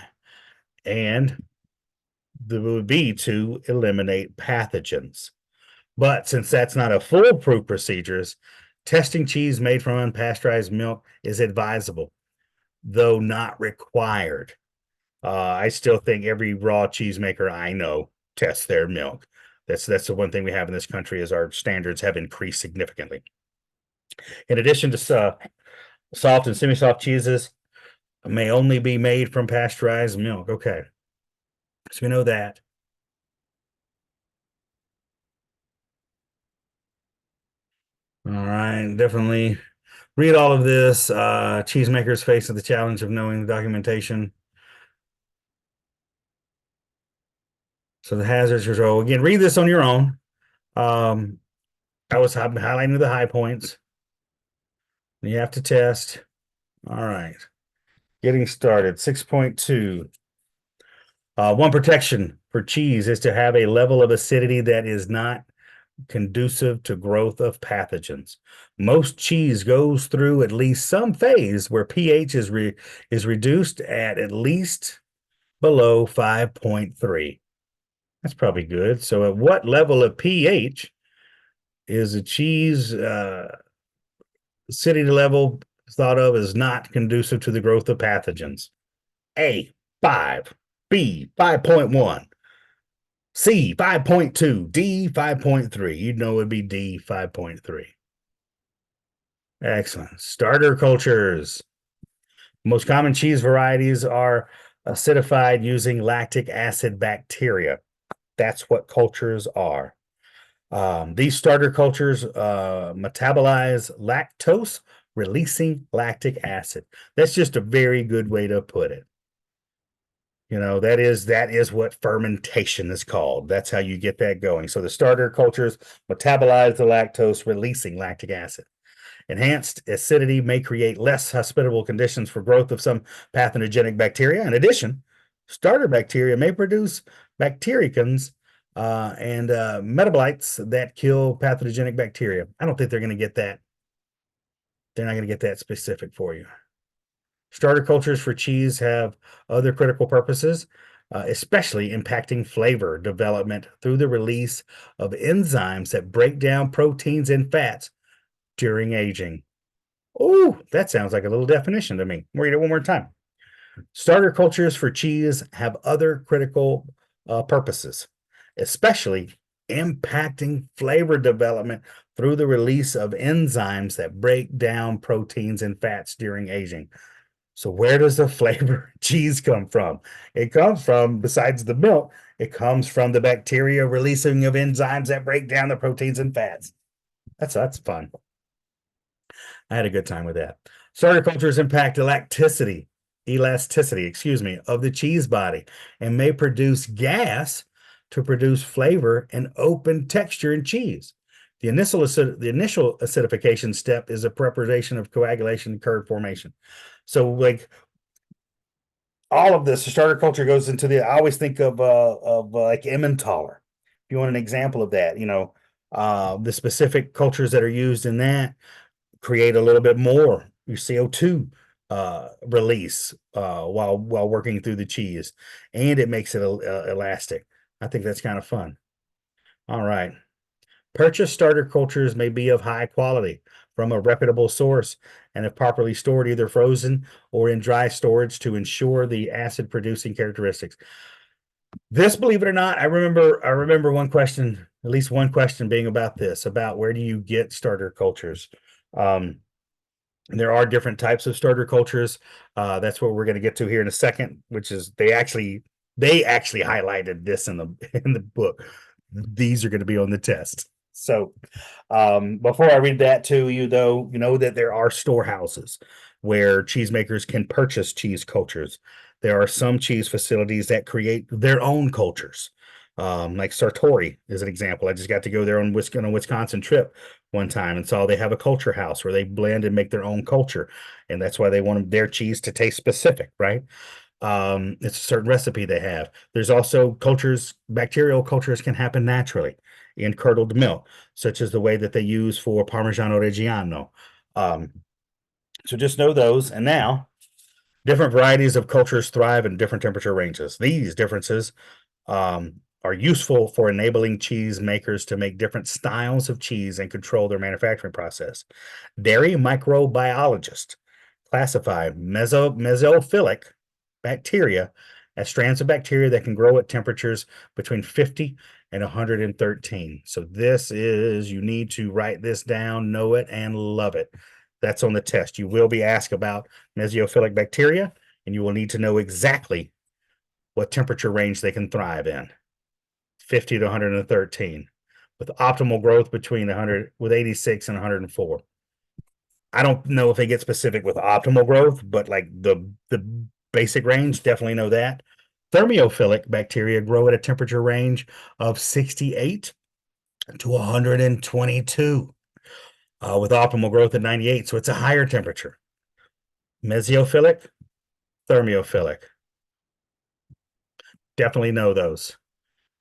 And that would be to eliminate pathogens. But since that's not a foolproof procedure, testing cheese made from unpasteurized milk is advisable, though not required. I still think every raw cheesemaker I know tests their milk. That's the one thing we have in this country is our standards have increased significantly. In addition to soft and semi-soft cheeses may only be made from pasteurized milk. Okay, so we know that. All right, definitely read all of this. Cheesemakers face the challenge of knowing the documentation. So the hazards control. Again, read this on your own. I was highlighting the high points. You have to test. All right. Getting started. 6.2. One protection for cheese is to have a level of acidity that is not conducive to growth of pathogens. Most cheese goes through at least some phase where pH is reduced at least below 5.3. That's probably good. So at what level of pH is a cheese acidity level thought of as not conducive to the growth of pathogens? A, 5, B, 5.1, C, 5.2, D, 5.3. You'd know it'd be D, 5.3. Excellent. Starter cultures. Most common cheese varieties are acidified using lactic acid bacteria. That's what cultures are. These starter cultures metabolize lactose, releasing lactic acid. That's just a very good way to put it. That is what fermentation is called. That's how you get that going. So the starter cultures metabolize the lactose, releasing lactic acid. Enhanced acidity may create less hospitable conditions for growth of some pathogenic bacteria. In addition, starter bacteria may produce bactericins and metabolites that kill pathogenic bacteria. I don't think they're going to get that. They're not going to get that specific for you. Starter cultures for cheese have other critical purposes, especially impacting flavor development through the release of enzymes that break down proteins and fats during aging. Oh, that sounds like a little definition to me. Read it one more time. Starter cultures for cheese have other critical purposes, especially impacting flavor development through the release of enzymes that break down proteins and fats during aging. So, where does the flavor cheese come from? It comes from, besides the milk, it comes from the bacteria releasing of enzymes that break down the proteins and fats. That's fun. I had a good time with that. Starter cultures impact elasticity, of the cheese body and may produce gas to produce flavor and open texture in cheese. The initial acidification step is a preparation of coagulation curd formation. So, like all of this, the starter culture goes into I always think of like Emmentaler. If you want an example of that, the specific cultures that are used in that create a little bit more your CO2 release while working through the cheese, and it makes it elastic. I think that's kind of fun. All right. Purchase starter cultures may be of high quality from a reputable source and if properly stored, either frozen or in dry storage to ensure the acid producing characteristics. This, believe it or not, I remember one question, at least one question being about this, about where do you get starter cultures? There are different types of starter cultures. That's what we're going to get to here in a second, which is they actually highlighted this in the book. These are going to be on the test. So before I read that to you, though, you know that there are storehouses where cheesemakers can purchase cheese cultures. There are some cheese facilities that create their own cultures. Like Sartori is an example. I just got to go there on a Wisconsin trip one time and saw they have a culture house where they blend and make their own culture. And that's why they want their cheese to taste specific, right? It's a certain recipe they have. There's also bacterial cultures can happen naturally in curdled milk, such as the way that they use for Parmigiano Reggiano. So just know those. And now, different varieties of cultures thrive in different temperature ranges. These differences are useful for enabling cheese makers to make different styles of cheese and control their manufacturing process. Dairy microbiologists classify mesophilic bacteria as strands of bacteria that can grow at temperatures between 50 and 113. So you need to write this down, know it, and love it. That's on the test. You will be asked about mesophilic bacteria, and you will need to know exactly what temperature range they can thrive in. 50 to 113, with optimal growth between 86 and 104. I don't know if they get specific with optimal growth, but like the basic range, definitely know that. Thermophilic bacteria grow at a temperature range of 68 to 122, with optimal growth at 98. So it's a higher temperature. Mesophilic, thermophilic. Definitely know those.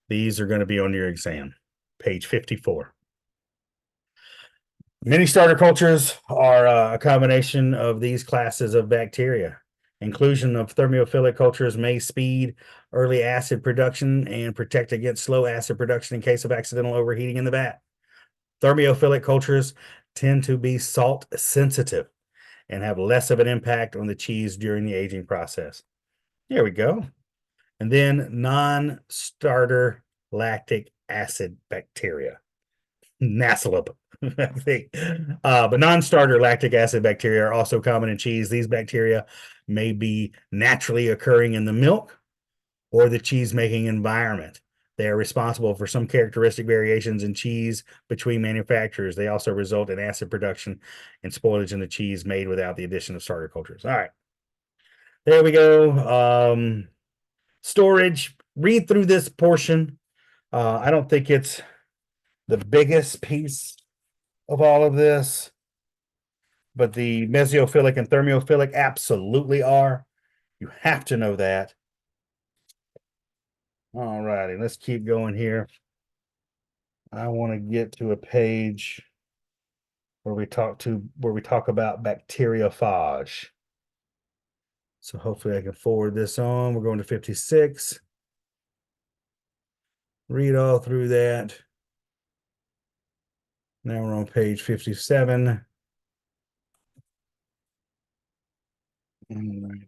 These are going to be on your exam, page 54. Many starter cultures are a combination of these classes of bacteria. Inclusion of thermophilic cultures may speed early acid production and protect against slow acid production in case of accidental overheating in the vat. Thermophilic cultures tend to be salt sensitive and have less of an impact on the cheese during the aging process. There we go. And then non-starter lactic acid bacteria. Nasalib, I think. But non-starter lactic acid bacteria are also common in cheese. These bacteria may be naturally occurring in the milk or the cheese-making environment. They are responsible for some characteristic variations in cheese between manufacturers. They also result in acid production and spoilage in the cheese made without the addition of starter cultures. All right. There we go. storage. Read through this portion. I don't think it's the biggest piece of all of this, but the mesophilic and thermophilic absolutely are. You have to know that. All righty, let's keep going here. I want to get to a page where we talk about bacteriophage. So hopefully I can forward this on. We're going to 56. Read all through that. Now we're on page 57. In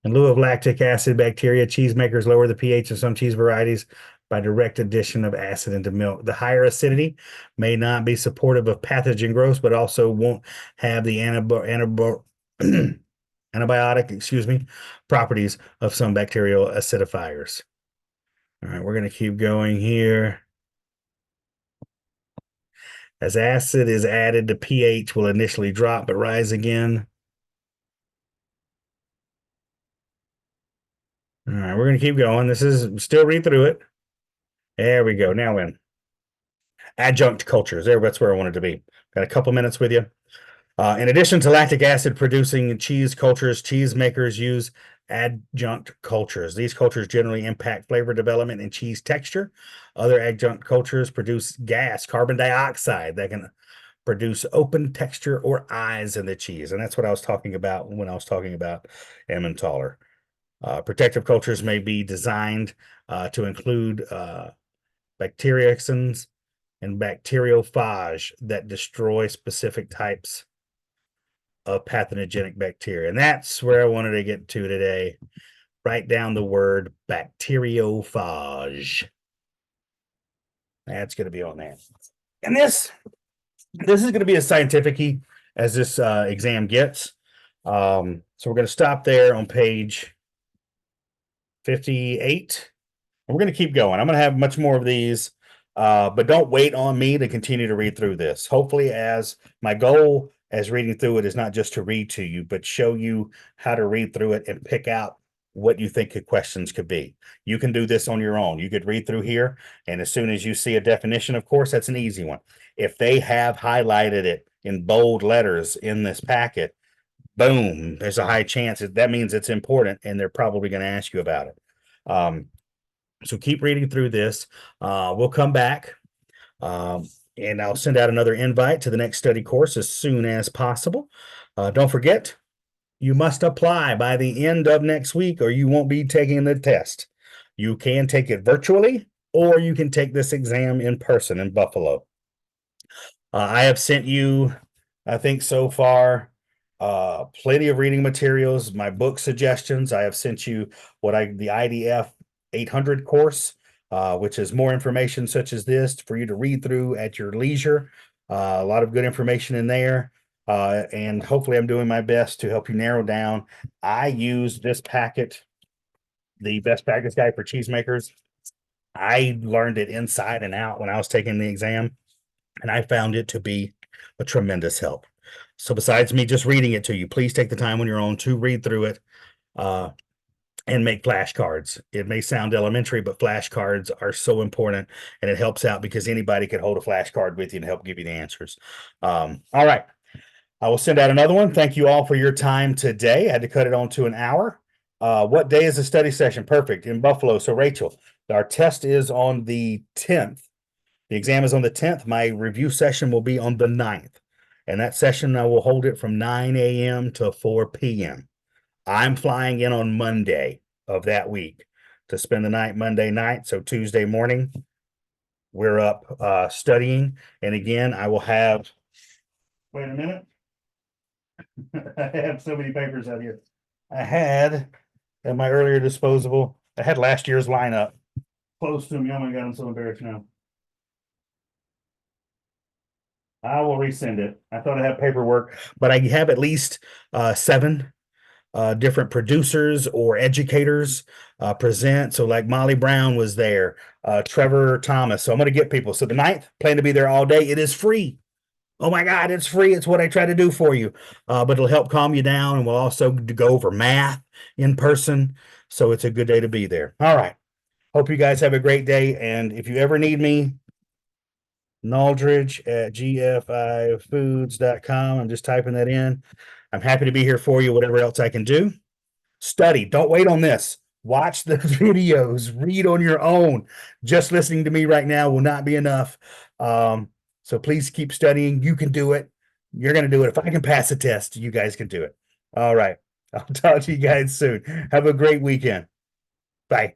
lieu of lactic acid, bacteria cheesemakers lower the pH of some cheese varieties by direct addition of acid into milk. The higher acidity may not be supportive of pathogen growth, but also won't have the antibiotic, properties of some bacterial acidifiers. All right, we're going to keep going here. As acid is added, the pH will initially drop but rise again. All right, we're going to keep going. This is still read through it. There we go. Now in adjunct cultures. That's where I wanted to be. Got a couple minutes with you. In addition to lactic acid producing cheese cultures, cheesemakers use adjunct cultures. These cultures generally impact flavor development and cheese texture. Other adjunct cultures produce gas, carbon dioxide, that can produce open texture or eyes in the cheese. And that's what I was talking about when I was talking about Emmentaler. Protective cultures may be designed to include bacteriocins and bacteriophage that destroy specific types of pathogenic bacteria. And that's where I wanted to get to today. Write down the word bacteriophage. That's going to be on there. And this is going to be as scientific-y as this exam gets. So we're going to stop there on page 58. And we're going to keep going. I'm going to have much more of these, but don't wait on me to continue to read through this. Hopefully, as my goal as reading through it is not just to read to you, but show you how to read through it and pick out what you think the questions could be. You can do this on your own. You could read through here, and as soon as you see a definition, of course, that's an easy one. If they have highlighted it in bold letters in this packet, boom, there's a high chance that means it's important, and they're probably going to ask you about it. So keep reading through this. We'll come back, and I'll send out another invite to the next study course as soon as possible. Don't forget, you must apply by the end of next week or you won't be taking the test. You can take it virtually or you can take this exam in person in Buffalo. I have sent you, I think so far, plenty of reading materials, my book suggestions. I have sent you the IDF 800 course, which is more information such as this for you to read through at your leisure. A lot of good information in there. And hopefully I'm doing my best to help you narrow down. I use this packet, the Best Practice Guide for Cheesemakers. I learned it inside and out when I was taking the exam, and I found it to be a tremendous help. So besides me just reading it to you, please take the time on your own to read through it and make flashcards. It may sound elementary, but flashcards are so important, and it helps out because anybody can hold a flashcard with you and help give you the answers. All right. I will send out another one. Thank you all for your time today. I had to cut it on to an hour. What day is the study session? Perfect. In Buffalo. So Rachel, our test is on the 10th. The exam is on the 10th. My review session will be on the 9th. And that session, I will hold it from 9 a.m. to 4 p.m. I'm flying in on Monday of that week to spend the night Monday night. So Tuesday morning, we're up studying. And again, I will have, wait a minute. I have so many papers out here. I had at my earlier disposable, I had last year's lineup close to me. Oh my God, I'm so embarrassed now. I will resend it. I thought I had paperwork, but I have at least 7 different producers or educators present. So like Molly Brown was there, Trevor Thomas. So I'm going to get people. So the 9th, plan to be there all day. It is free. Oh my God, it's free. It's what I try to do for you. But it'll help calm you down, and we'll also go over math in person. So it's a good day to be there. All right. Hope you guys have a great day. And if you ever need me, Naldridge at gfifoods.com. I'm just typing that in. I'm happy to be here for you, whatever else I can do. Study. Don't wait on this. Watch the videos. Read on your own. Just listening to me right now will not be enough. So please keep studying. You can do it. You're going to do it. If I can pass a test, you guys can do it. All right. I'll talk to you guys soon. Have a great weekend. Bye.